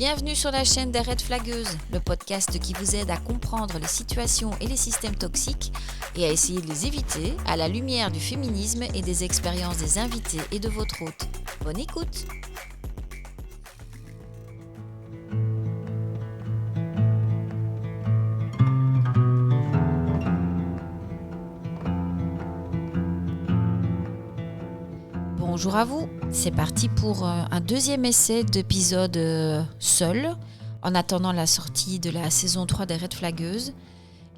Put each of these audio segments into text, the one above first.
Bienvenue sur la chaîne des Red Flagueuses, le podcast qui vous aide à comprendre les situations et les systèmes toxiques et à essayer de les éviter à la lumière du féminisme et des expériences des invités et de votre hôte. Bonne écoute! Bonjour à vous, c'est parti pour un deuxième essai d'épisode seul, en attendant la sortie de la saison 3 des Red Flagueuses.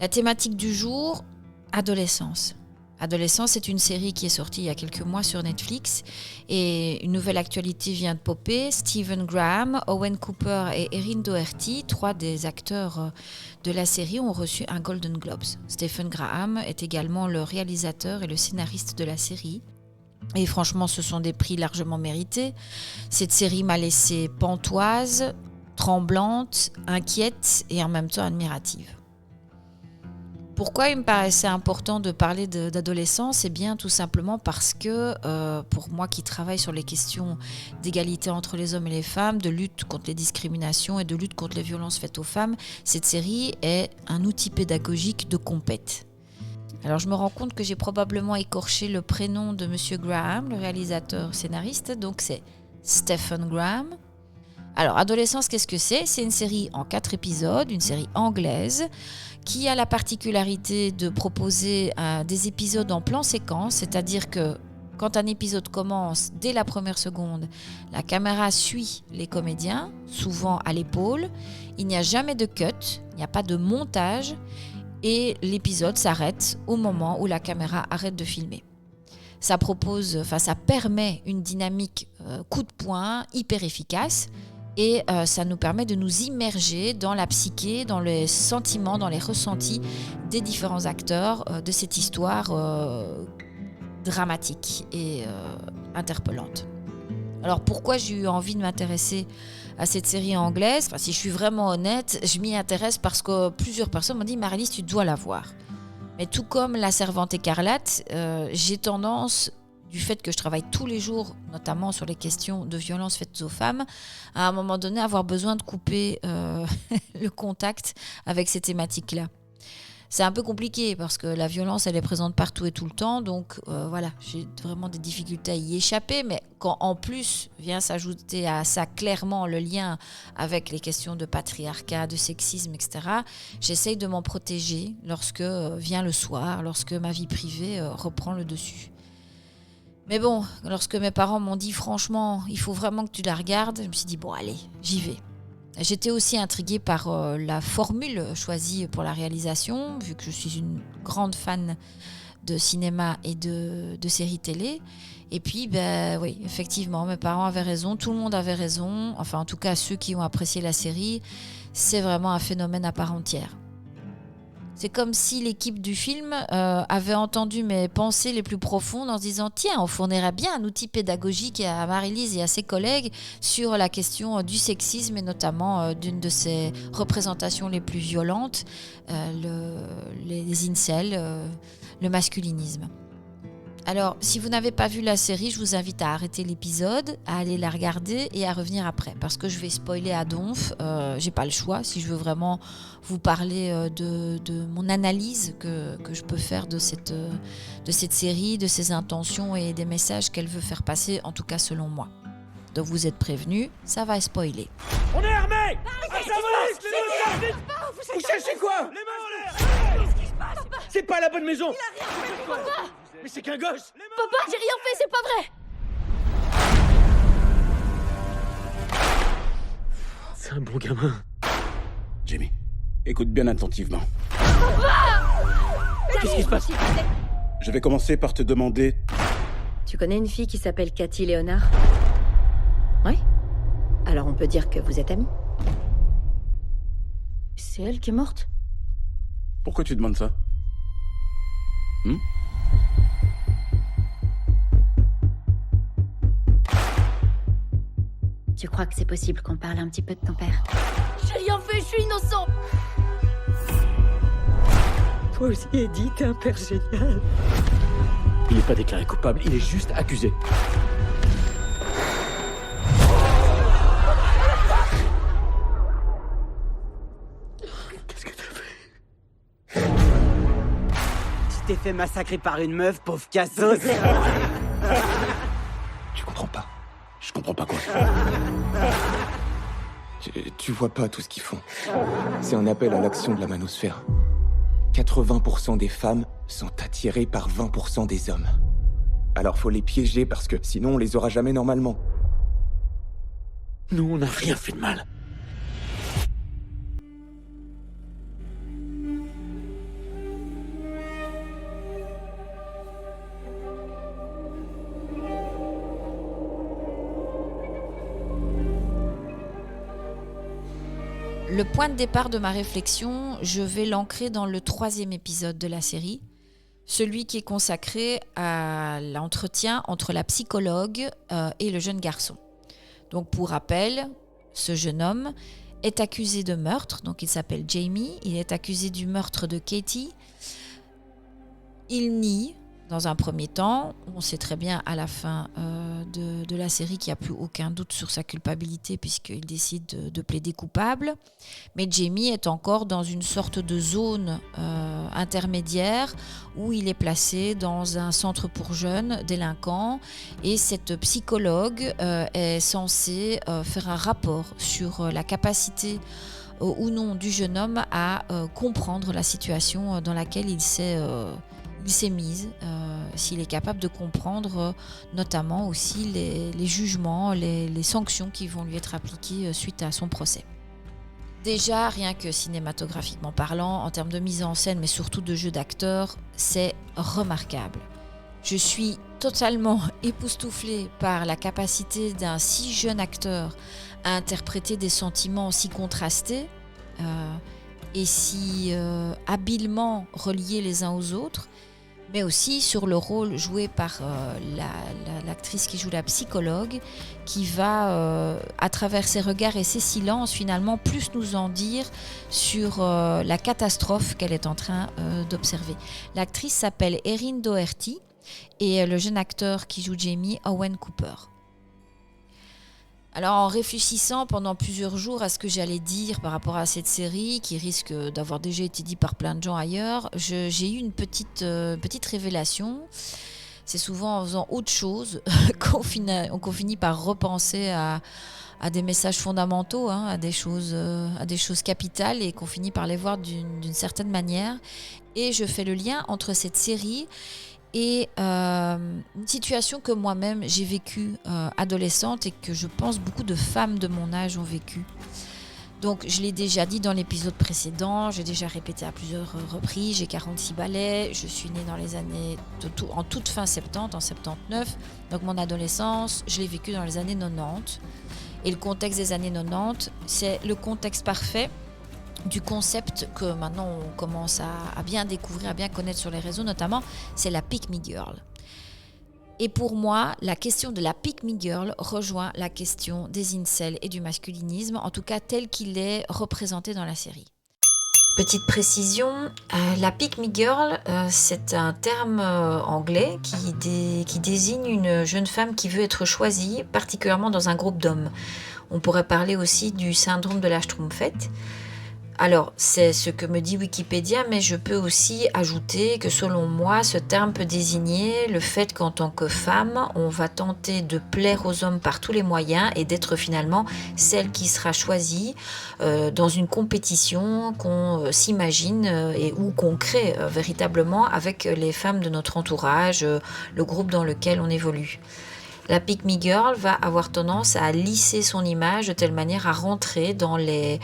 La thématique du jour, adolescence. Adolescence est une série qui est sortie il y a quelques mois sur Netflix et une nouvelle actualité vient de popper. Stephen Graham, Owen Cooper et Erin Doherty, 3 des acteurs de la série, ont reçu un Golden Globes. Stephen Graham est également le réalisateur et le scénariste de la série. Et franchement, ce sont des prix largement mérités. Cette série m'a laissée pantoise, tremblante, inquiète et en même temps admirative. Pourquoi il me paraissait important de parler d'adolescence ? Eh bien, tout simplement parce que, pour moi qui travaille sur les questions d'égalité entre les hommes et les femmes, de lutte contre les discriminations et de lutte contre les violences faites aux femmes, cette série est un outil pédagogique de compète. Alors je me rends compte que j'ai probablement écorché le prénom de Monsieur Graham, le réalisateur scénariste, donc c'est Stephen Graham. Alors Adolescence, qu'est-ce que c'est ? C'est une série en 4 épisodes, une série anglaise, qui a la particularité de proposer des épisodes en plan séquence, c'est-à-dire que quand un épisode commence, dès la première seconde, la caméra suit les comédiens, souvent à l'épaule, il n'y a jamais de cut, il n'y a pas de montage, et l'épisode s'arrête au moment où la caméra arrête de filmer. Ça permet une dynamique coup de poing hyper efficace et ça nous permet de nous immerger dans la psyché, dans les sentiments, dans les ressentis des différents acteurs de cette histoire dramatique et interpellante. Alors pourquoi j'ai eu envie de m'intéresser à cette série anglaise ? Si je suis vraiment honnête, je m'y intéresse parce que plusieurs personnes m'ont dit « Marylis, tu dois la voir ». Mais tout comme La Servante écarlate, j'ai tendance, du fait que je travaille tous les jours, notamment sur les questions de violences faites aux femmes, à un moment donné avoir besoin de couper le contact avec ces thématiques-là. C'est un peu compliqué parce que la violence, elle est présente partout et tout le temps. Donc voilà, j'ai vraiment des difficultés à y échapper. Mais quand en plus vient s'ajouter à ça clairement le lien avec les questions de patriarcat, de sexisme, etc., j'essaye de m'en protéger lorsque vient le soir, lorsque ma vie privée reprend le dessus. Mais bon, lorsque mes parents m'ont dit franchement, il faut vraiment que tu la regardes, je me suis dit bon allez, j'y vais. J'étais aussi intriguée par la formule choisie pour la réalisation, vu que je suis une grande fan de cinéma et de séries télé. Et puis, oui, effectivement, mes parents avaient raison, tout le monde avait raison. Enfin, en tout cas, ceux qui ont apprécié la série, c'est vraiment un phénomène à part entière. C'est comme si l'équipe du film avait entendu mes pensées les plus profondes en se disant « Tiens, on fournirait bien un outil pédagogique à Marylis et à ses collègues sur la question du sexisme et notamment d'une de ses représentations les plus violentes, les incels, le masculinisme. » Alors, si vous n'avez pas vu la série, je vous invite à arrêter l'épisode, à aller la regarder et à revenir après. Parce que je vais spoiler à donf, j'ai pas le choix si je veux vraiment vous parler de mon analyse que je peux faire de cette série, de ses intentions et des messages qu'elle veut faire passer, en tout cas selon moi. Donc vous êtes prévenus, ça va spoiler. On est armés! Vous cherchez quoi? Les mains en l'air! Qu'est-ce qui se passe? C'est pas la bonne maison! Il a rien fait, papa! Mais c'est qu'un gosse! Papa, j'ai rien fait, c'est pas vrai! C'est un bon gamin. Jamie, écoute bien attentivement. Qu'est-ce qui se passe? Je vais commencer par te demander... Tu connais une fille qui s'appelle Cathy Léonard? Oui? Alors on peut dire que vous êtes amis? C'est elle qui est morte? Pourquoi tu demandes ça? Tu crois que c'est possible qu'on parle un petit peu de ton père? J'ai rien fait, je suis innocent! Toi aussi, Eddie, t'es un père génial. Il n'est pas déclaré coupable, il est juste accusé. t'es fait massacrer par une meuf, pauvre cassos. Tu comprends pas. Je comprends pas quoi. Tu vois pas tout ce qu'ils font. C'est un appel à l'action de la manosphère. 80% des femmes sont attirées par 20% des hommes. Alors faut les piéger parce que sinon on les aura jamais normalement. Nous, on n'a rien fait de mal. Le point de départ de ma réflexion, je vais l'ancrer dans le 3e épisode de la série, celui qui est consacré à l'entretien entre la psychologue et le jeune garçon. Donc pour rappel, ce jeune homme est accusé de meurtre, donc il s'appelle Jamie, il est accusé du meurtre de Katie. Il nie dans un premier temps, on sait très bien à la fin de la série qu'il n'y a plus aucun doute sur sa culpabilité puisqu'il décide de plaider coupable. Mais Jamie est encore dans une sorte de zone intermédiaire où il est placé dans un centre pour jeunes délinquants et cette psychologue est censée faire un rapport sur la capacité ou non du jeune homme à comprendre la situation dans laquelle il s'est mise, s'il est capable de comprendre notamment aussi les jugements, les sanctions qui vont lui être appliquées suite à son procès. Déjà, rien que cinématographiquement parlant, en termes de mise en scène, mais surtout de jeu d'acteur, c'est remarquable. Je suis totalement époustouflée par la capacité d'un si jeune acteur à interpréter des sentiments si contrastés et si habilement reliés les uns aux autres, mais aussi sur le rôle joué par l'actrice qui joue la psychologue, qui va, à travers ses regards et ses silences, finalement, plus nous en dire sur la catastrophe qu'elle est en train d'observer. L'actrice s'appelle Erin Doherty et le jeune acteur qui joue Jamie, Owen Cooper. Alors en réfléchissant pendant plusieurs jours à ce que j'allais dire par rapport à cette série, qui risque d'avoir déjà été dit par plein de gens ailleurs, j'ai eu une petite révélation. C'est souvent en faisant autre chose qu'on finit par repenser à des messages fondamentaux, à des choses capitales et qu'on finit par les voir d'une certaine manière. Et je fais le lien entre cette série et une situation que moi-même j'ai vécue adolescente et que je pense beaucoup de femmes de mon âge ont vécu. Donc je l'ai déjà dit dans l'épisode précédent, j'ai déjà répété à plusieurs reprises, j'ai 46 balais, je suis née dans les années en toute fin 70, en 79, donc mon adolescence, je l'ai vécue dans les années 90. Et le contexte des années 90, c'est le contexte parfait du concept que maintenant on commence à bien découvrir, à bien connaître sur les réseaux notamment, c'est la Pick Me Girl. Et pour moi, la question de la Pick Me Girl rejoint la question des incels et du masculinisme, en tout cas tel qu'il est représenté dans la série. Petite précision, la Pick Me Girl, c'est un terme anglais qui désigne une jeune femme qui veut être choisie, particulièrement dans un groupe d'hommes. On pourrait parler aussi du syndrome de la Schtroumpfette. Alors, c'est ce que me dit Wikipédia, mais je peux aussi ajouter que selon moi, ce terme peut désigner le fait qu'en tant que femme, on va tenter de plaire aux hommes par tous les moyens et d'être finalement celle qui sera choisie dans une compétition qu'on s'imagine et ou qu'on crée véritablement avec les femmes de notre entourage, le groupe dans lequel on évolue. La Pick Me Girl va avoir tendance à lisser son image de telle manière à rentrer dans les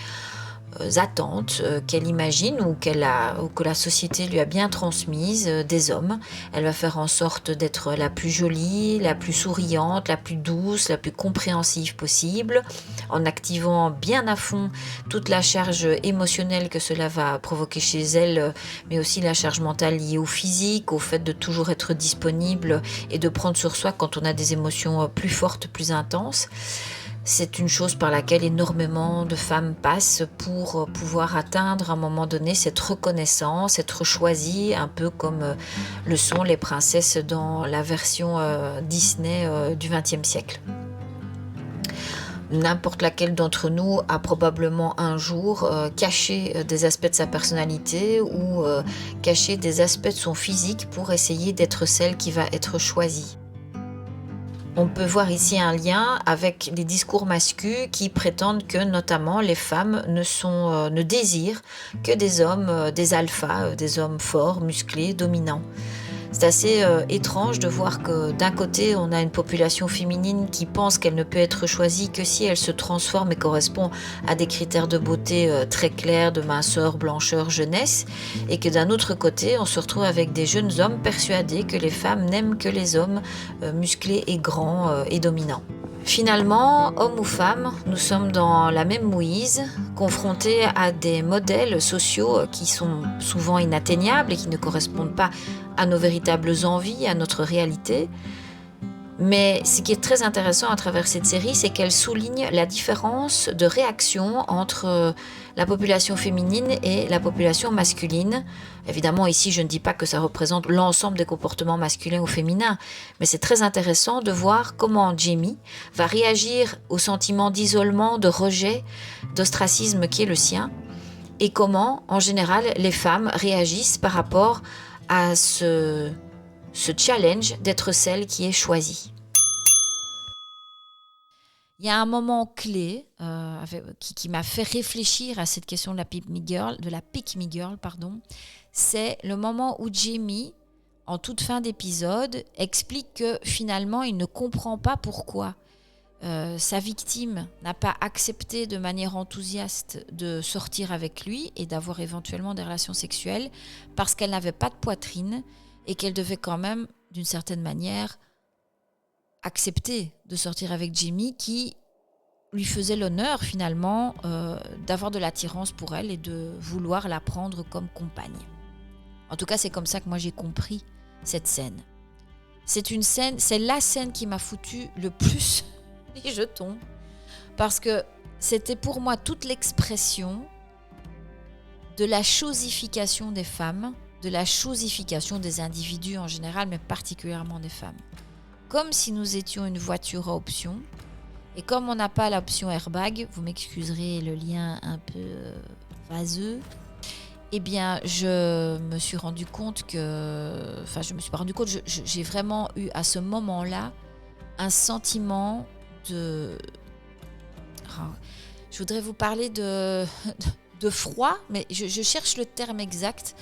attentes qu'elle imagine ou que la société lui a bien transmises des hommes. Elle va faire en sorte d'être la plus jolie, la plus souriante, la plus douce, la plus compréhensive possible, en activant bien à fond toute la charge émotionnelle que cela va provoquer chez elle, mais aussi la charge mentale liée au physique, au fait de toujours être disponible et de prendre sur soi quand on a des émotions plus fortes, plus intenses. C'est une chose par laquelle énormément de femmes passent pour pouvoir atteindre à un moment donné cette reconnaissance, être choisies, un peu comme le sont les princesses dans la version Disney du XXe siècle. n'importe laquelle d'entre nous a probablement un jour caché des aspects de sa personnalité ou caché des aspects de son physique pour essayer d'être celle qui va être choisie. On peut voir ici un lien avec les discours masculins qui prétendent que notamment les femmes ne désirent que des hommes, des alphas, des hommes forts, musclés, dominants. C'est assez étrange de voir que d'un côté, on a une population féminine qui pense qu'elle ne peut être choisie que si elle se transforme et correspond à des critères de beauté très clairs, de minceur, blancheur, jeunesse, et que d'un autre côté, on se retrouve avec des jeunes hommes persuadés que les femmes n'aiment que les hommes musclés et grands et dominants. Finalement, hommes ou femmes, nous sommes dans la même mouise, confrontés à des modèles sociaux qui sont souvent inatteignables et qui ne correspondent pas à nos véritables envies, à notre réalité. Mais ce qui est très intéressant à travers cette série, c'est qu'elle souligne la différence de réaction entre la population féminine et la population masculine. Évidemment, ici, je ne dis pas que ça représente l'ensemble des comportements masculins ou féminins, mais c'est très intéressant de voir comment Jamie va réagir au sentiment d'isolement, de rejet, d'ostracisme qui est le sien, et comment, en général, les femmes réagissent par rapport à ce challenge d'être celle qui est choisie. Il y a un moment clé qui m'a fait réfléchir à cette question de la pick me girl, c'est le moment où Jamie, en toute fin d'épisode, explique que finalement il ne comprend pas pourquoi sa victime n'a pas accepté de manière enthousiaste de sortir avec lui et d'avoir éventuellement des relations sexuelles parce qu'elle n'avait pas de poitrine et qu'elle devait quand même, d'une certaine manière, accepter de sortir avec Jamie qui lui faisait l'honneur finalement d'avoir de l'attirance pour elle et de vouloir la prendre comme compagne. En tout cas, c'est comme ça que moi j'ai compris cette scène. C'est la scène qui m'a foutu le plus les jetons parce que c'était pour moi toute l'expression de la chosification des femmes, de la chosification des individus en général, mais particulièrement des femmes. Comme si nous étions une voiture à option. Et comme on n'a pas l'option airbag, vous m'excuserez le lien un peu vaseux, eh bien je me suis rendu compte j'ai vraiment eu à ce moment-là un sentiment de... Je voudrais vous parler de froid, mais je cherche le terme exact.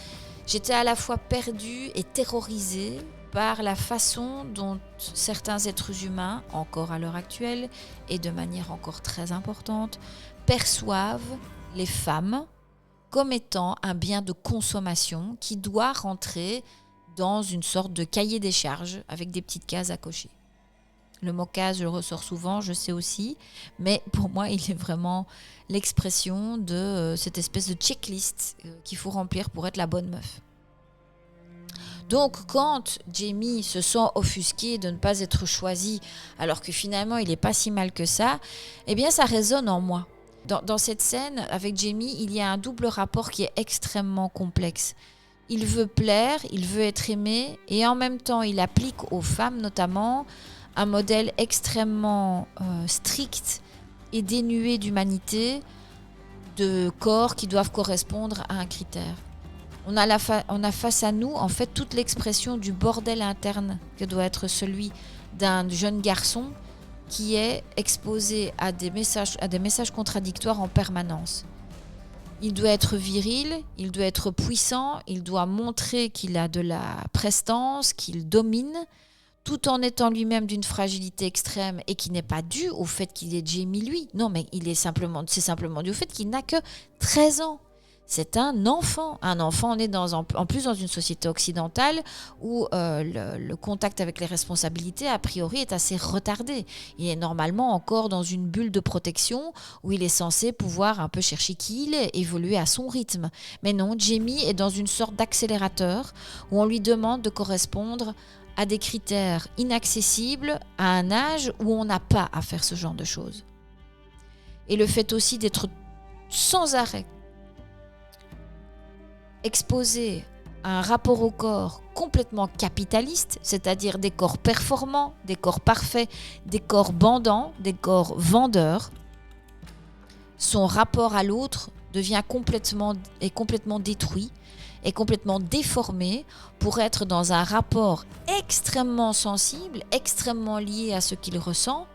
J'étais à la fois perdue et terrorisée par la façon dont certains êtres humains, encore à l'heure actuelle, et de manière encore très importante, perçoivent les femmes comme étant un bien de consommation qui doit rentrer dans une sorte de cahier des charges avec des petites cases à cocher. Le mot case, je le ressors souvent, je sais aussi, mais pour moi, il est vraiment l'expression de cette espèce de checklist qu'il faut remplir pour être la bonne meuf. Donc, quand Jamie se sent offusqué de ne pas être choisi, alors que finalement, il n'est pas si mal que ça, eh bien, ça résonne en moi. Dans cette scène, avec Jamie, il y a un double rapport qui est extrêmement complexe. Il veut plaire, il veut être aimé, et en même temps, il applique aux femmes, notamment, un modèle extrêmement strict et dénué d'humanité, de corps qui doivent correspondre à un critère. On a face à nous, en fait, toute l'expression du bordel interne que doit être celui d'un jeune garçon qui est exposé à des messages contradictoires en permanence. Il doit être viril, il doit être puissant, il doit montrer qu'il a de la prestance, qu'il domine, tout en étant lui-même d'une fragilité extrême et qui n'est pas due au fait qu'il est Jamie lui. Non, mais c'est simplement dû au fait qu'il n'a que 13 ans. C'est un enfant. On est en plus dans une société occidentale où le contact avec les responsabilités, a priori, est assez retardé. Il est normalement encore dans une bulle de protection où il est censé pouvoir un peu chercher qui il est, évoluer à son rythme. Mais non, Jamie est dans une sorte d'accélérateur où on lui demande de correspondre à des critères inaccessibles à un âge où on n'a pas à faire ce genre de choses. Et le fait aussi d'être sans arrêt exposé à un rapport au corps complètement capitaliste, c'est-à-dire des corps performants, des corps parfaits, des corps bandants, des corps vendeurs, son rapport à l'autre devient complètement détruit, est complètement déformé pour être dans un rapport extrêmement sensible, extrêmement lié à ce qu'il ressent,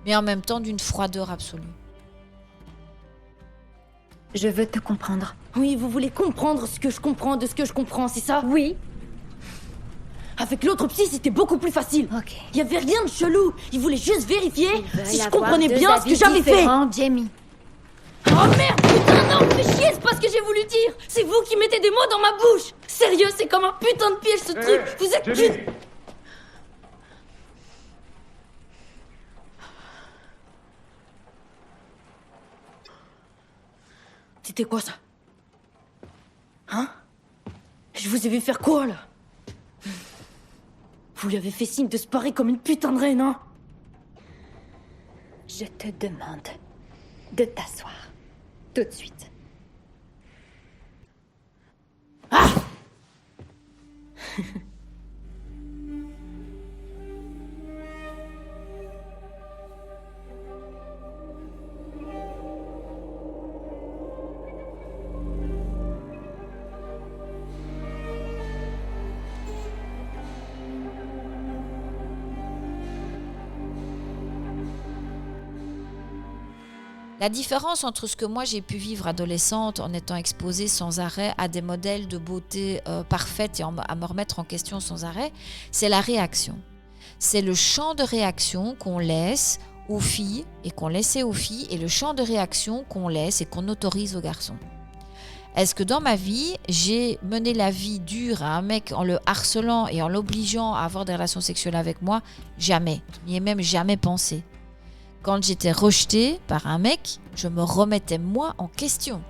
mais en même temps d'une froideur absolue. Je veux te comprendre. Oui, vous voulez comprendre ce que je comprends de ce que je comprends, c'est ça? Oui. Avec l'autre psy, c'était beaucoup plus facile. Ok. Il y avait rien de chelou. Il voulait juste vérifier Il va si y je avoir comprenais deux bien ce avis que j'avais fait. différents, Jamie. Oh merde, putain, non, fais chier, c'est pas ce que j'ai voulu dire. C'est vous qui mettez des mots dans ma bouche. Sérieux, c'est comme un putain de piège ce truc. Vous êtes C'était quoi ça? Hein? Je vous ai vu faire quoi là? Vous lui avez fait signe de se parer comme une putain de reine, hein? Je te demande de t'asseoir. Tout de suite. La différence entre ce que moi j'ai pu vivre adolescente en étant exposée sans arrêt à des modèles de beauté parfaite et à me remettre en question sans arrêt, c'est la réaction. C'est le champ de réaction qu'on laisse aux filles et qu'on laissait aux filles et le champ de réaction qu'on laisse et qu'on autorise aux garçons. Est-ce que dans ma vie, j'ai mené la vie dure à un mec en le harcelant et en l'obligeant à avoir des relations sexuelles avec moi? Jamais. Je n'y ai même jamais pensé. Quand j'étais rejetée par un mec, je me remettais moi en question.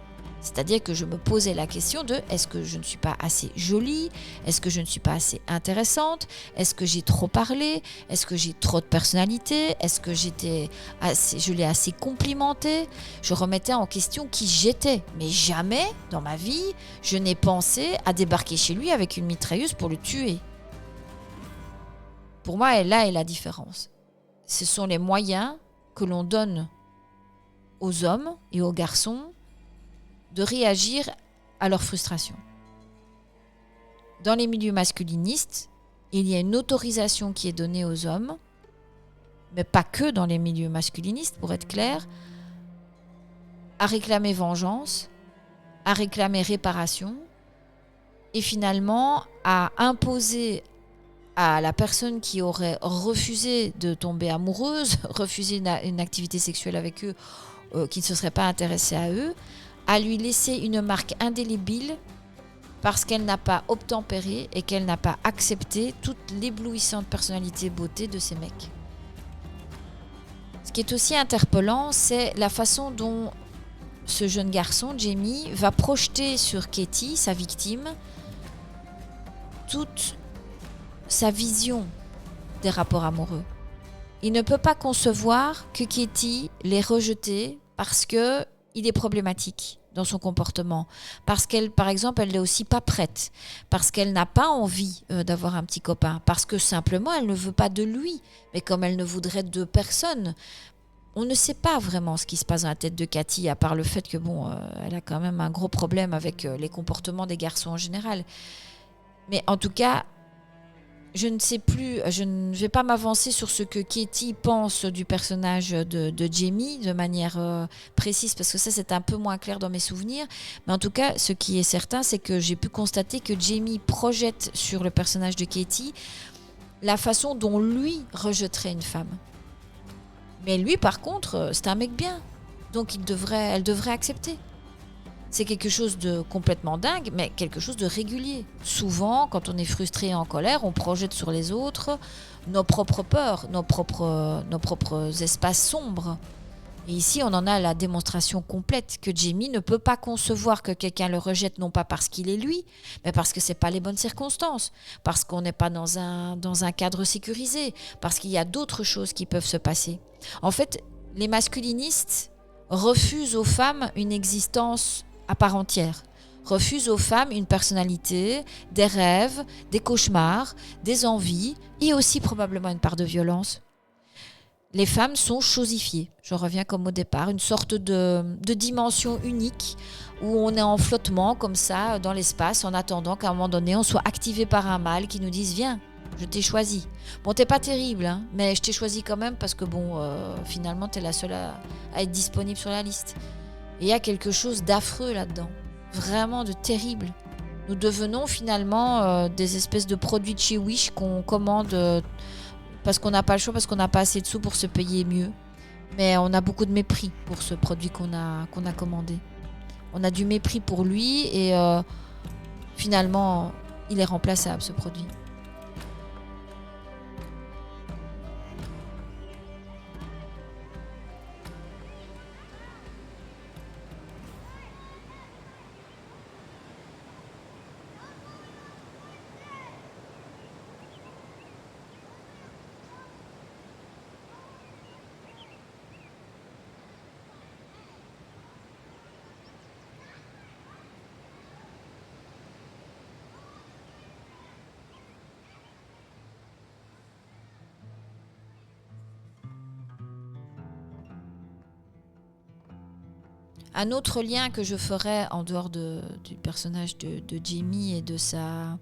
C'est-à-dire que je me posais la question de est-ce que je ne suis pas assez jolie? Est-ce que je ne suis pas assez intéressante? Est-ce que j'ai trop parlé? Est-ce que j'ai trop de personnalité? Est-ce que je l'ai assez complimenté? Je remettais en question qui j'étais. Mais jamais dans ma vie, je n'ai pensé à débarquer chez lui avec une mitrailleuse pour le tuer. Pour moi, là est la différence. Ce sont les moyens que l'on donne aux hommes et aux garçons de réagir à leur frustration. Dans les milieux masculinistes, il y a une autorisation qui est donnée aux hommes, mais pas que dans les milieux masculinistes, pour être clair, à réclamer vengeance, à réclamer réparation, et finalement à imposer à la personne qui aurait refusé de tomber amoureuse, refusé une activité sexuelle avec eux, qui ne se serait pas intéressée à eux, à lui laisser une marque indélébile parce qu'elle n'a pas obtempéré et qu'elle n'a pas accepté toute l'éblouissante personnalité et beauté de ces mecs. Ce qui est aussi interpellant, c'est la façon dont ce jeune garçon, Jamie, va projeter sur Katie, sa victime, toute sa vision des rapports amoureux. Il ne peut pas concevoir que Katie l'ait rejeté parce qu'il est problématique dans son comportement, parce qu'elle, par exemple, elle n'est aussi pas prête, parce qu'elle n'a pas envie d'avoir un petit copain, parce que simplement elle ne veut pas de lui, mais comme elle ne voudrait de personne. On ne sait pas vraiment ce qui se passe dans la tête de Katie, à part le fait que elle a quand même un gros problème avec les comportements des garçons en général. Mais en tout cas, je ne sais plus, je ne vais pas m'avancer sur ce que Katie pense du personnage de Jamie de manière précise, parce que ça c'est un peu moins clair dans mes souvenirs. Mais en tout cas, ce qui est certain, c'est que j'ai pu constater que Jamie projette sur le personnage de Katie la façon dont lui rejetterait une femme. Mais lui, par contre, c'est un mec bien, donc elle devrait accepter. C'est quelque chose de complètement dingue, mais quelque chose de régulier. Souvent, quand on est frustré et en colère, on projette sur les autres nos propres peurs, nos propres espaces sombres. Et ici, on en a la démonstration complète que Jamie ne peut pas concevoir que quelqu'un le rejette, non pas parce qu'il est lui, mais parce que c'est pas les bonnes circonstances, parce qu'on n'est pas dans un cadre sécurisé, parce qu'il y a d'autres choses qui peuvent se passer. En fait, les masculinistes refusent aux femmes une existence à part entière, refusent aux femmes une personnalité, des rêves, des cauchemars, des envies et aussi probablement une part de violence. les femmes sont chosifiées. Je reviens comme au départ, une sorte de dimension unique où on est en flottement comme ça dans l'espace en attendant qu'à un moment donné on soit activé par un mâle qui nous dise viens, je t'ai choisi. Bon, t'es pas terrible, hein, mais je t'ai choisi quand même parce que finalement t'es la seule à être disponible sur la liste. Et il y a quelque chose d'affreux là-dedans, vraiment de terrible. Nous devenons finalement des espèces de produits de chez Wish qu'on commande parce qu'on n'a pas le choix, parce qu'on n'a pas assez de sous pour se payer mieux. Mais on a beaucoup de mépris pour ce produit qu'on a commandé. On a du mépris pour lui et finalement, il est remplaçable ce produit. Un autre lien que je ferais en dehors du personnage de Jamie et de sa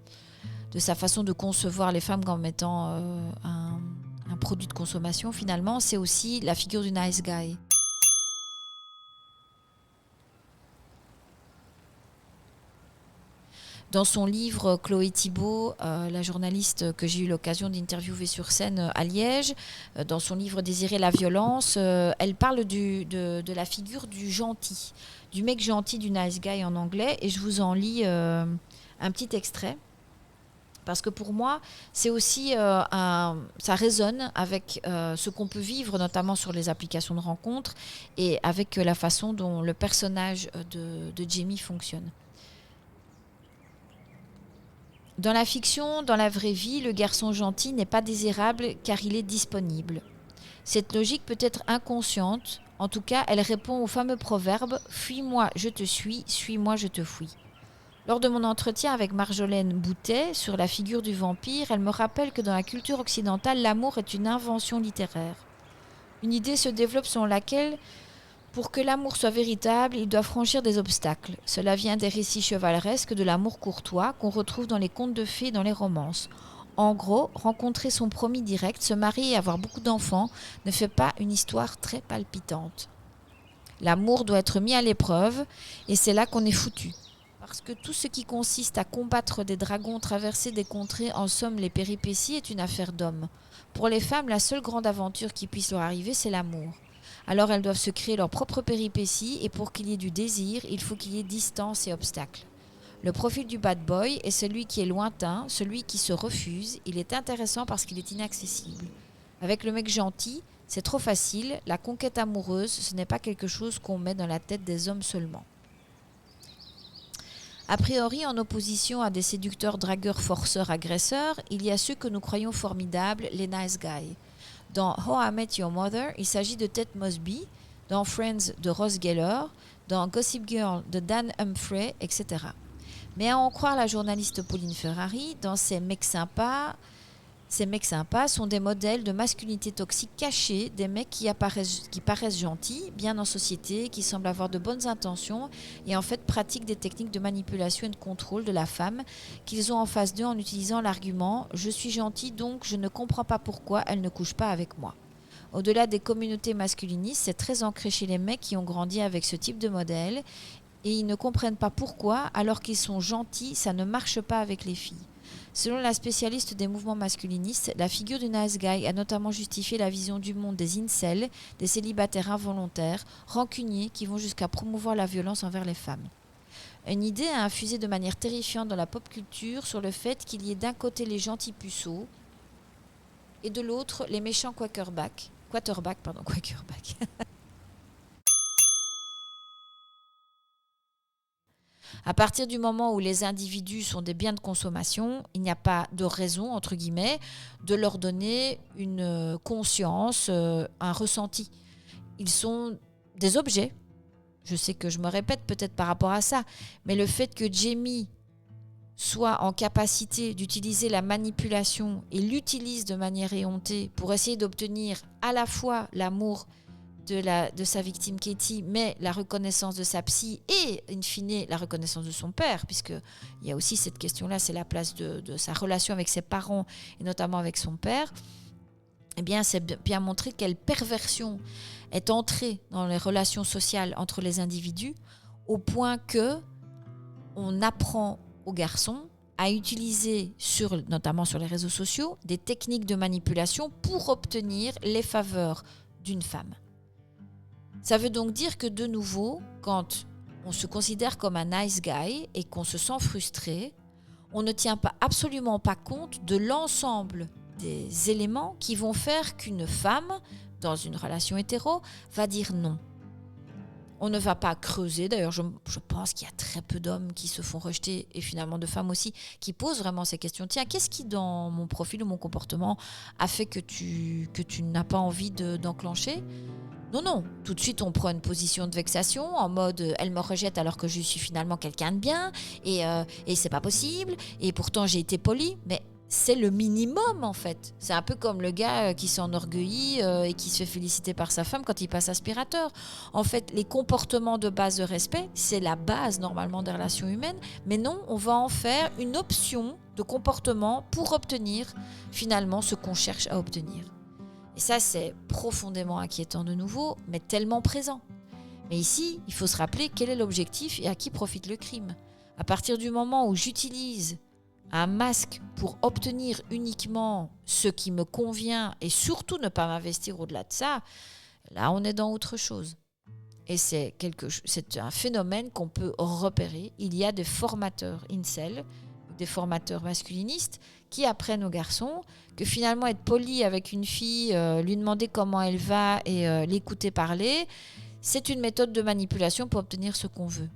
façon de concevoir les femmes comme étant un produit de consommation, finalement, c'est aussi la figure du nice guy. Dans son livre, Chloé Thibault, la journaliste que j'ai eu l'occasion d'interviewer sur scène à Liège, dans son livre Désirer la violence, elle parle de la figure du gentil, du mec gentil, du nice guy en anglais, et je vous en lis un petit extrait. Parce que pour moi, c'est aussi ça résonne avec ce qu'on peut vivre, notamment sur les applications de rencontres, et avec la façon dont le personnage de Jamie fonctionne. Dans la fiction, dans la vraie vie, le garçon gentil n'est pas désirable car il est disponible. Cette logique peut être inconsciente, en tout cas elle répond au fameux proverbe « Fuis-moi, je te suis-moi, je te fuis ». Lors de mon entretien avec Marjolaine Boutet sur la figure du vampire, elle me rappelle que dans la culture occidentale, l'amour est une invention littéraire. Une idée se développe selon laquelle, pour que l'amour soit véritable, il doit franchir des obstacles. Cela vient des récits chevaleresques de l'amour courtois qu'on retrouve dans les contes de fées et dans les romances. En gros, rencontrer son promis direct, se marier et avoir beaucoup d'enfants ne fait pas une histoire très palpitante. L'amour doit être mis à l'épreuve et c'est là qu'on est foutu. Parce que tout ce qui consiste à combattre des dragons, traverser des contrées, en somme les péripéties, est une affaire d'hommes. Pour les femmes, la seule grande aventure qui puisse leur arriver, c'est l'amour. Alors elles doivent se créer leurs propres péripéties et pour qu'il y ait du désir, il faut qu'il y ait distance et obstacles. Le profil du bad boy est celui qui est lointain, celui qui se refuse. Il est intéressant parce qu'il est inaccessible. Avec le mec gentil, c'est trop facile. La conquête amoureuse, ce n'est pas quelque chose qu'on met dans la tête des hommes seulement. A priori, en opposition à des séducteurs, dragueurs, forceurs, agresseurs, il y a ceux que nous croyons formidables, les nice guys. Dans How I Met Your Mother, il s'agit de Ted Mosby, dans Friends de Ross Geller, dans Gossip Girl de Dan Humphrey, etc. Mais à en croire la journaliste Pauline Ferrari, dans ces mecs sympas sont des modèles de masculinité toxique cachés, des mecs qui paraissent gentils, bien en société, qui semblent avoir de bonnes intentions et en fait pratiquent des techniques de manipulation et de contrôle de la femme qu'ils ont en face d'eux en utilisant l'argument « je suis gentil donc je ne comprends pas pourquoi elle ne couche pas avec moi ». Au-delà des communautés masculinistes, c'est très ancré chez les mecs qui ont grandi avec ce type de modèle et ils ne comprennent pas pourquoi, alors qu'ils sont gentils, ça ne marche pas avec les filles. Selon la spécialiste des mouvements masculinistes, la figure du nice guy a notamment justifié la vision du monde des incels, des célibataires involontaires, rancuniers qui vont jusqu'à promouvoir la violence envers les femmes. Une idée a infusé de manière terrifiante dans la pop culture sur le fait qu'il y ait d'un côté les gentils puceaux et de l'autre les méchants quarterbacks. À partir du moment où les individus sont des biens de consommation, il n'y a pas de raison, entre guillemets, de leur donner une conscience, un ressenti. Ils sont des objets. Je sais que je me répète peut-être par rapport à ça, mais le fait que Jamie soit en capacité d'utiliser la manipulation et l'utilise de manière éhontée pour essayer d'obtenir à la fois l'amour de sa victime Katie, mais la reconnaissance de sa psy et, in fine, la reconnaissance de son père, puisqu'il y a aussi cette question-là, c'est la place de sa relation avec ses parents, et notamment avec son père, eh bien, c'est bien montré quelle perversion est entrée dans les relations sociales entre les individus, au point que on apprend aux garçons à utiliser, notamment sur les réseaux sociaux, des techniques de manipulation pour obtenir les faveurs d'une femme. Ça veut donc dire que de nouveau, quand on se considère comme un nice guy et qu'on se sent frustré, on ne tient absolument pas compte de l'ensemble des éléments qui vont faire qu'une femme, dans une relation hétéro, va dire non. On ne va pas creuser. D'ailleurs, je pense qu'il y a très peu d'hommes qui se font rejeter et finalement de femmes aussi qui posent vraiment ces questions. Tiens, qu'est-ce qui dans mon profil ou mon comportement a fait que tu n'as pas envie d'enclencher ? Non. Tout de suite, on prend une position de vexation en mode elle me rejette alors que je suis finalement quelqu'un de bien et c'est pas possible. Et pourtant, j'ai été polie. Mais c'est le minimum en fait. C'est un peu comme le gars qui s'enorgueillit et qui se fait féliciter par sa femme quand il passe aspirateur. En fait, les comportements de base de respect, c'est la base normalement des relations humaines. Mais non, on va en faire une option de comportement pour obtenir finalement ce qu'on cherche à obtenir. Et ça, c'est profondément inquiétant de nouveau, mais tellement présent. Mais ici, il faut se rappeler quel est l'objectif et à qui profite le crime. À partir du moment où j'utilise un masque pour obtenir uniquement ce qui me convient et surtout ne pas m'investir au-delà de ça, là, on est dans autre chose. Et c'est un phénomène qu'on peut repérer. Il y a des formateurs incel, des formateurs masculinistes qui apprennent aux garçons que finalement être poli avec une fille, lui demander comment elle va et l'écouter parler, c'est une méthode de manipulation pour obtenir ce qu'on veut.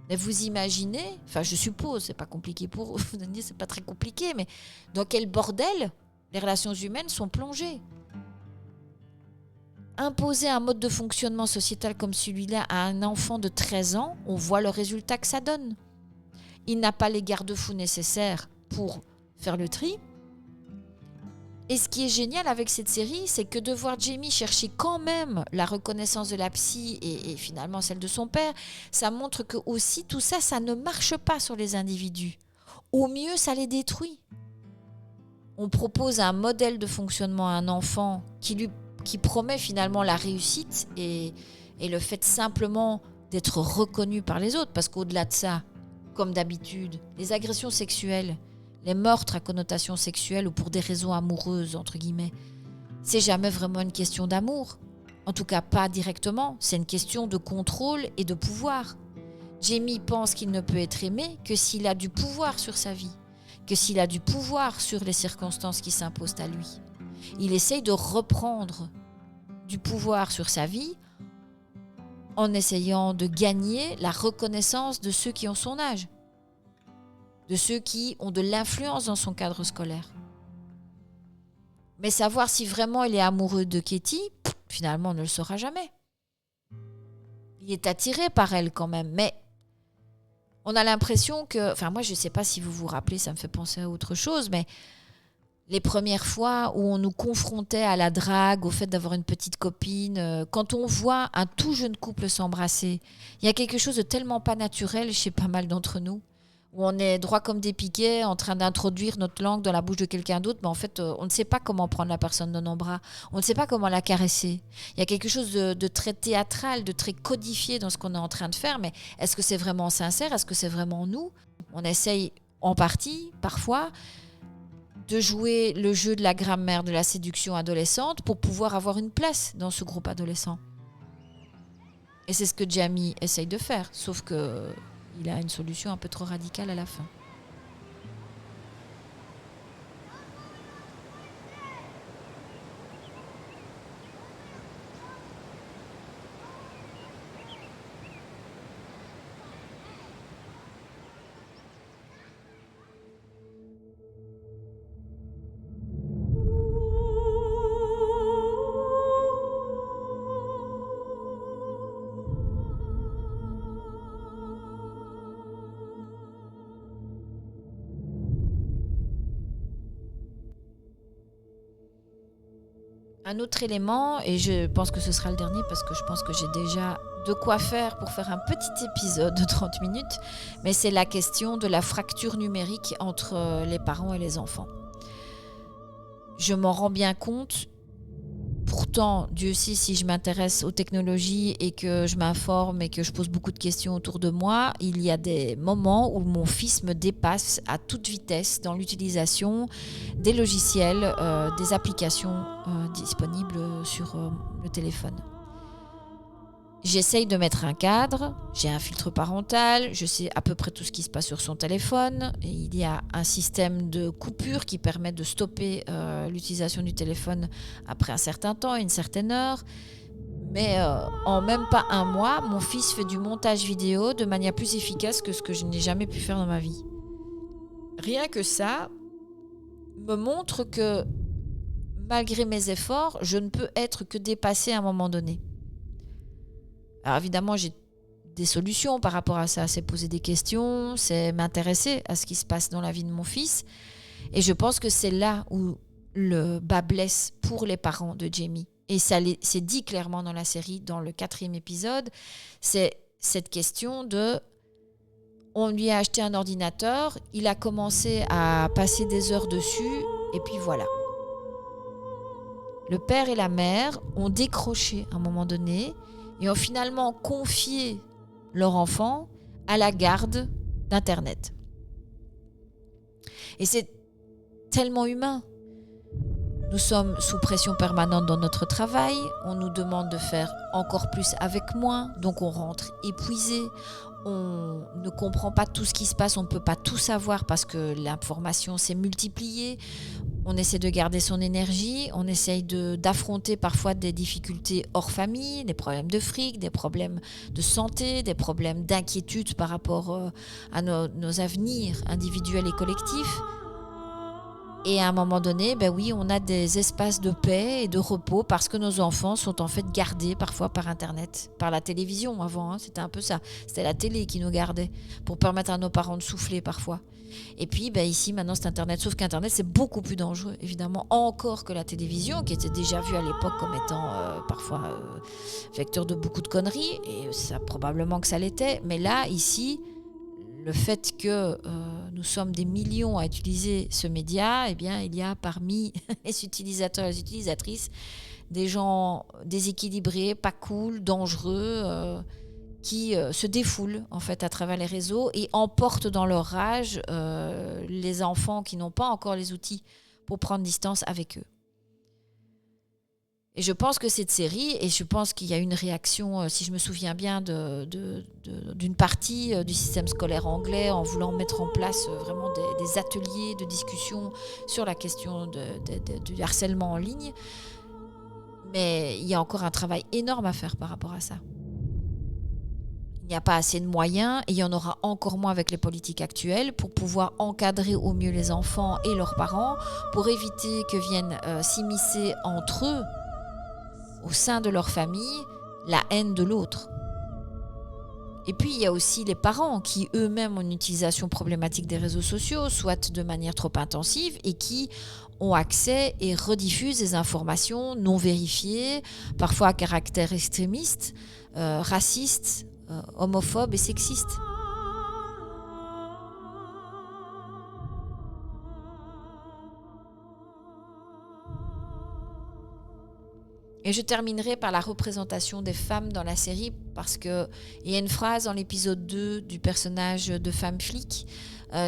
Mais vous imaginez, enfin je suppose, c'est pas compliqué pour vous, c'est pas très compliqué, mais dans quel bordel les relations humaines sont plongées. Imposer un mode de fonctionnement sociétal comme celui-là à un enfant de 13 ans, on voit le résultat que ça donne. Il n'a pas les garde-fous nécessaires pour faire le tri. Et ce qui est génial avec cette série, c'est que de voir Jamie chercher quand même la reconnaissance de la psy et finalement celle de son père, ça montre que aussi tout ça, ça ne marche pas sur les individus. Au mieux, ça les détruit. On propose un modèle de fonctionnement à un enfant qui promet finalement la réussite et le fait simplement d'être reconnu par les autres. Parce qu'au-delà de ça, comme d'habitude, les agressions sexuelles, les meurtres à connotation sexuelle ou pour des raisons amoureuses, entre guillemets, c'est jamais vraiment une question d'amour. En tout cas, pas directement. C'est une question de contrôle et de pouvoir. Jamie pense qu'il ne peut être aimé que s'il a du pouvoir sur sa vie, que s'il a du pouvoir sur les circonstances qui s'imposent à lui. Il essaye de reprendre du pouvoir sur sa vie en essayant de gagner la reconnaissance de ceux qui ont son âge, de ceux qui ont de l'influence dans son cadre scolaire. Mais savoir si vraiment il est amoureux de Katie, finalement, on ne le saura jamais. Il est attiré par elle quand même, mais on a l'impression que... Enfin, moi, je ne sais pas si vous vous rappelez, ça me fait penser à autre chose, mais les premières fois où on nous confrontait à la drague, au fait d'avoir une petite copine, quand on voit un tout jeune couple s'embrasser, il y a quelque chose de tellement pas naturel chez pas mal d'entre nous, où on est droit comme des piquets en train d'introduire notre langue dans la bouche de quelqu'un d'autre, mais en fait, on ne sait pas comment prendre la personne dans nos bras, on ne sait pas comment la caresser. Il y a quelque chose de très théâtral, de très codifié dans ce qu'on est en train de faire, mais est-ce que c'est vraiment sincère? Est-ce que c'est vraiment nous? On essaye en partie, parfois, de jouer le jeu de la grammaire de la séduction adolescente pour pouvoir avoir une place dans ce groupe adolescent. Et c'est ce que Jamie essaye de faire, sauf que il a une solution un peu trop radicale à la fin. Un autre élément, et je pense que ce sera le dernier parce que je pense que j'ai déjà de quoi faire pour faire un petit épisode de 30 minutes, mais c'est la question de la fracture numérique entre les parents et les enfants. Je m'en rends bien compte. Pourtant, Dieu sait, si je m'intéresse aux technologies et que je m'informe et que je pose beaucoup de questions autour de moi, il y a des moments où mon fils me dépasse à toute vitesse dans l'utilisation des logiciels, des applications disponibles sur le téléphone. J'essaye de mettre un cadre, j'ai un filtre parental, je sais à peu près tout ce qui se passe sur son téléphone. Et il y a un système de coupure qui permet de stopper l'utilisation du téléphone après un certain temps, une certaine heure. Mais en même pas un mois, mon fils fait du montage vidéo de manière plus efficace que ce que je n'ai jamais pu faire dans ma vie. Rien que ça me montre que malgré mes efforts, je ne peux être que dépassée à un moment donné. Alors évidemment, j'ai des solutions par rapport à ça. C'est poser des questions, c'est m'intéresser à ce qui se passe dans la vie de mon fils. Et je pense que c'est là où le bas blesse pour les parents de Jamie. Et ça c'est dit clairement dans la série, dans le 4e épisode. C'est cette question de... On lui a acheté un ordinateur, il a commencé à passer des heures dessus, et puis voilà. Le père et la mère ont décroché à un moment donné et ont finalement confié leur enfant à la garde d'Internet. Et c'est tellement humain. Nous sommes sous pression permanente dans notre travail, on nous demande de faire encore plus avec moins, donc on rentre épuisé, on ne comprend pas tout ce qui se passe, on ne peut pas tout savoir parce que l'information s'est multipliée. On essaie de garder son énergie, on essaye d'affronter parfois des difficultés hors famille, des problèmes de fric, des problèmes de santé, des problèmes d'inquiétude par rapport à nos avenirs individuels et collectifs. Et à un moment donné, ben oui, on a des espaces de paix et de repos parce que nos enfants sont en fait gardés parfois par Internet, par la télévision avant, c'était un peu ça. C'était la télé qui nous gardait pour permettre à nos parents de souffler parfois. Et puis ben ici, maintenant, c'est Internet. Sauf qu'Internet, c'est beaucoup plus dangereux, évidemment, encore que la télévision, qui était déjà vue à l'époque comme étant parfois vecteur de beaucoup de conneries. Et ça, probablement que ça l'était. Mais là, ici... Le fait que nous sommes des millions à utiliser ce média, eh bien, il y a parmi les utilisateurs et les utilisatrices des gens déséquilibrés, pas cool, dangereux, qui se défoulent en fait à travers les réseaux et emportent dans leur rage les enfants qui n'ont pas encore les outils pour prendre distance avec eux. Et je pense que cette série, et je pense qu'il y a une réaction, si je me souviens bien, d'une partie du système scolaire anglais en voulant mettre en place vraiment des ateliers de discussion sur la question du harcèlement en ligne. Mais il y a encore un travail énorme à faire par rapport à ça. Il n'y a pas assez de moyens et il y en aura encore moins avec les politiques actuelles pour pouvoir encadrer au mieux les enfants et leurs parents pour éviter que viennent s'immiscer entre eux au sein de leur famille, la haine de l'autre. Et puis, il y a aussi les parents qui eux-mêmes ont une utilisation problématique des réseaux sociaux, soit de manière trop intensive, et qui ont accès et rediffusent des informations non vérifiées, parfois à caractère extrémiste, raciste, homophobe et sexiste. Et je terminerai par la représentation des femmes dans la série parce qu'il y a une phrase dans l'épisode 2 du personnage de femme flic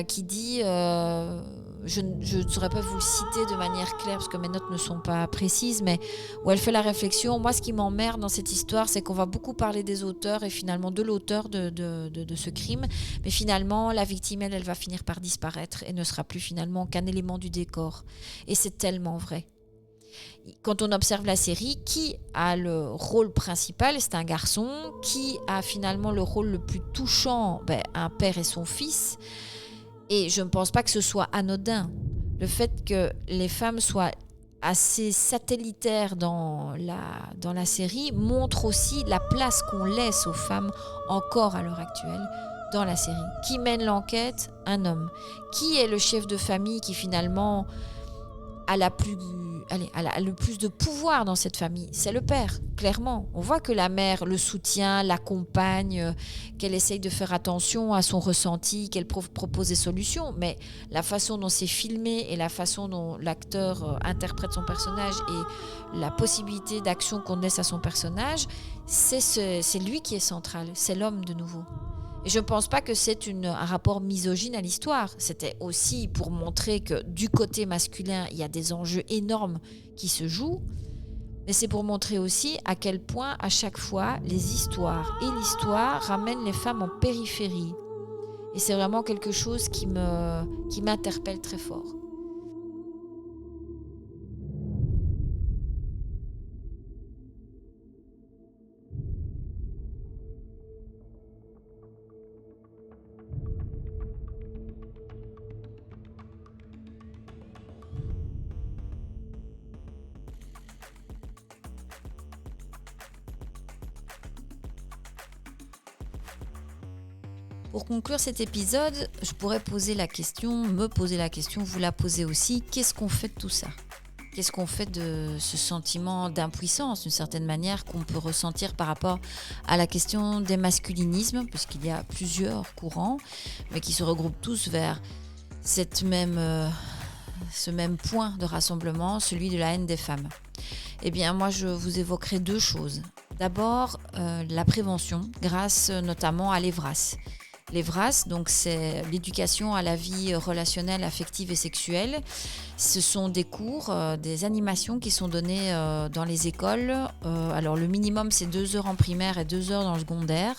qui dit, je ne saurais pas vous le citer de manière claire parce que mes notes ne sont pas précises, mais où elle fait la réflexion, moi ce qui m'emmerde dans cette histoire, c'est qu'on va beaucoup parler des auteurs et finalement de l'auteur de ce crime, mais finalement la victime elle va finir par disparaître et ne sera plus finalement qu'un élément du décor. Et c'est tellement vrai. Quand on observe la série, qui a le rôle principal? C'est un garçon. Qui a finalement le rôle le plus touchant? Un père et son fils. Et je ne pense pas que ce soit anodin. Le fait que les femmes soient assez satellitaires dans la série montre aussi la place qu'on laisse aux femmes encore à l'heure actuelle dans la série. Qui mène l'enquête? Un homme. Qui est le chef de famille qui finalement a le plus de pouvoir dans cette famille, c'est le père, clairement. On voit que la mère le soutient, l'accompagne, qu'elle essaye de faire attention à son ressenti, qu'elle propose des solutions. Mais la façon dont c'est filmé et la façon dont l'acteur interprète son personnage et la possibilité d'action qu'on laisse à son personnage, c'est lui qui est central, c'est l'homme de nouveau. Et je ne pense pas que c'est un rapport misogyne à l'histoire. C'était aussi pour montrer que du côté masculin, il y a des enjeux énormes qui se jouent. Mais c'est pour montrer aussi à quel point, à chaque fois, les histoires et l'histoire ramènent les femmes en périphérie. Et c'est vraiment quelque chose qui m'interpelle très fort. Pour conclure cet épisode, je pourrais me poser la question, vous la posez aussi, qu'est-ce qu'on fait de tout ça ? Qu'est-ce qu'on fait de ce sentiment d'impuissance, d'une certaine manière, qu'on peut ressentir par rapport à la question des masculinismes, puisqu'il y a plusieurs courants, mais qui se regroupent tous vers ce même point de rassemblement, celui de la haine des femmes. Eh bien, moi, je vous évoquerai 2 choses. D'abord, la prévention, grâce notamment à l'EVRAS. L'EVRAS, donc c'est l'éducation à la vie relationnelle, affective et sexuelle. Ce sont des cours, des animations qui sont données dans les écoles. Alors le minimum c'est 2 heures en primaire et 2 heures dans le secondaire.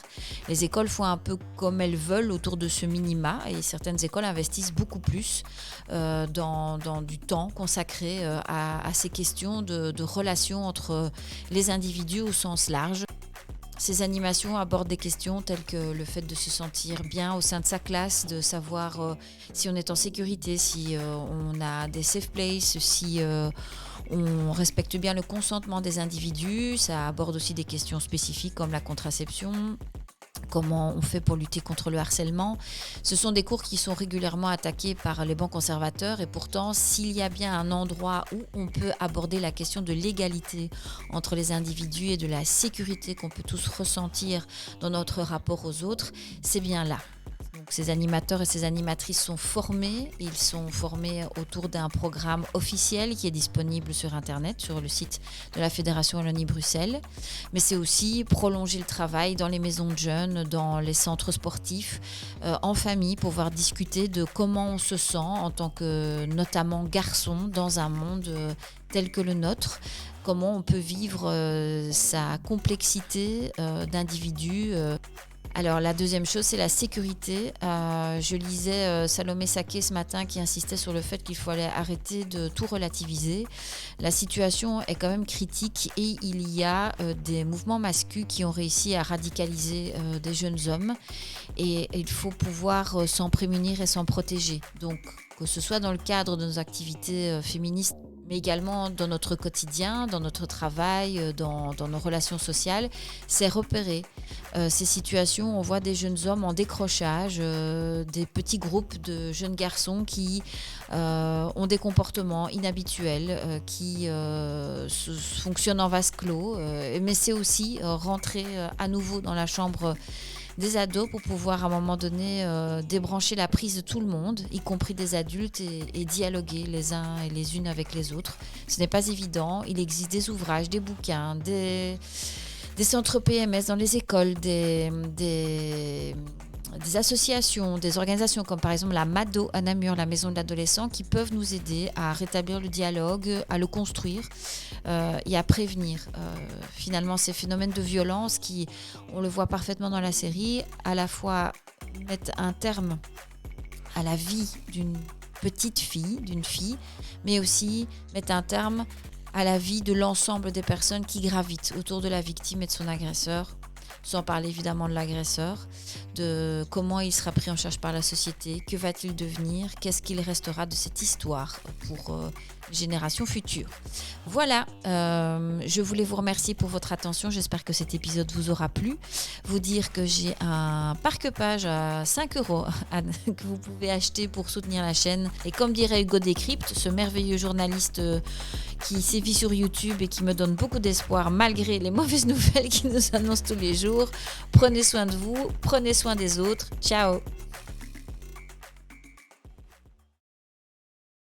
Les écoles font un peu comme elles veulent autour de ce minima et certaines écoles investissent beaucoup plus dans du temps consacré à ces questions de relations entre les individus au sens large. Ces animations abordent des questions telles que le fait de se sentir bien au sein de sa classe, de savoir si on est en sécurité, si on a des safe places, si on respecte bien le consentement des individus. Ça aborde aussi des questions spécifiques comme la contraception, comment on fait pour lutter contre le harcèlement. Ce sont des cours qui sont régulièrement attaqués par les bancs conservateurs et pourtant, s'il y a bien un endroit où on peut aborder la question de l'égalité entre les individus et de la sécurité qu'on peut tous ressentir dans notre rapport aux autres, c'est bien là. Donc, ces animateurs et ces animatrices sont formés. Ils sont formés autour d'un programme officiel qui est disponible sur Internet, sur le site de la Fédération Wallonie-Bruxelles. Mais c'est aussi prolonger le travail dans les maisons de jeunes, dans les centres sportifs, en famille, pour pouvoir discuter de comment on se sent en tant que notamment garçon dans un monde tel que le nôtre. Comment on peut vivre sa complexité d'individu. Alors la deuxième chose, c'est la sécurité. Je lisais Salomé Saké ce matin qui insistait sur le fait qu'il fallait arrêter de tout relativiser. La situation est quand même critique et il y a des mouvements masculins qui ont réussi à radicaliser des jeunes hommes et il faut pouvoir s'en prémunir et s'en protéger. Donc que ce soit dans le cadre de nos activités féministes, mais également dans notre quotidien, dans notre travail, dans nos relations sociales, c'est repérer ces situations. On voit des jeunes hommes en décrochage, des petits groupes de jeunes garçons qui ont des comportements inhabituels, qui fonctionnent en vase clos, mais c'est aussi rentrer à nouveau dans la chambre des ados pour pouvoir à un moment donné débrancher la prise de tout le monde, y compris des adultes, et dialoguer les uns et les unes avec les autres. Ce n'est pas évident. Il existe des ouvrages, des bouquins, des centres PMS dans les écoles, des associations, des organisations comme par exemple la MADO à Namur, la maison de l'adolescent, qui peuvent nous aider à rétablir le dialogue, à le construire et à prévenir finalement ces phénomènes de violence qui, on le voit parfaitement dans la série, à la fois mettent un terme à la vie d'une petite fille, d'une fille, mais aussi mettent un terme à la vie de l'ensemble des personnes qui gravitent autour de la victime et de son agresseur. sans parler évidemment de l'agresseur, de comment il sera pris en charge par la société, que va-t-il devenir, qu'est-ce qu'il restera de cette histoire pour les générations futures. Voilà, je voulais vous remercier pour votre attention, j'espère que cet épisode vous aura plu. Vous dire que j'ai un parque-page à 5 € que vous pouvez acheter pour soutenir la chaîne. Et comme dirait Hugo Décrypte, ce merveilleux journaliste qui sévit sur YouTube et qui me donne beaucoup d'espoir malgré les mauvaises nouvelles qu'il nous annonce tous les jours. Prenez soin de vous, prenez soin des autres. Ciao!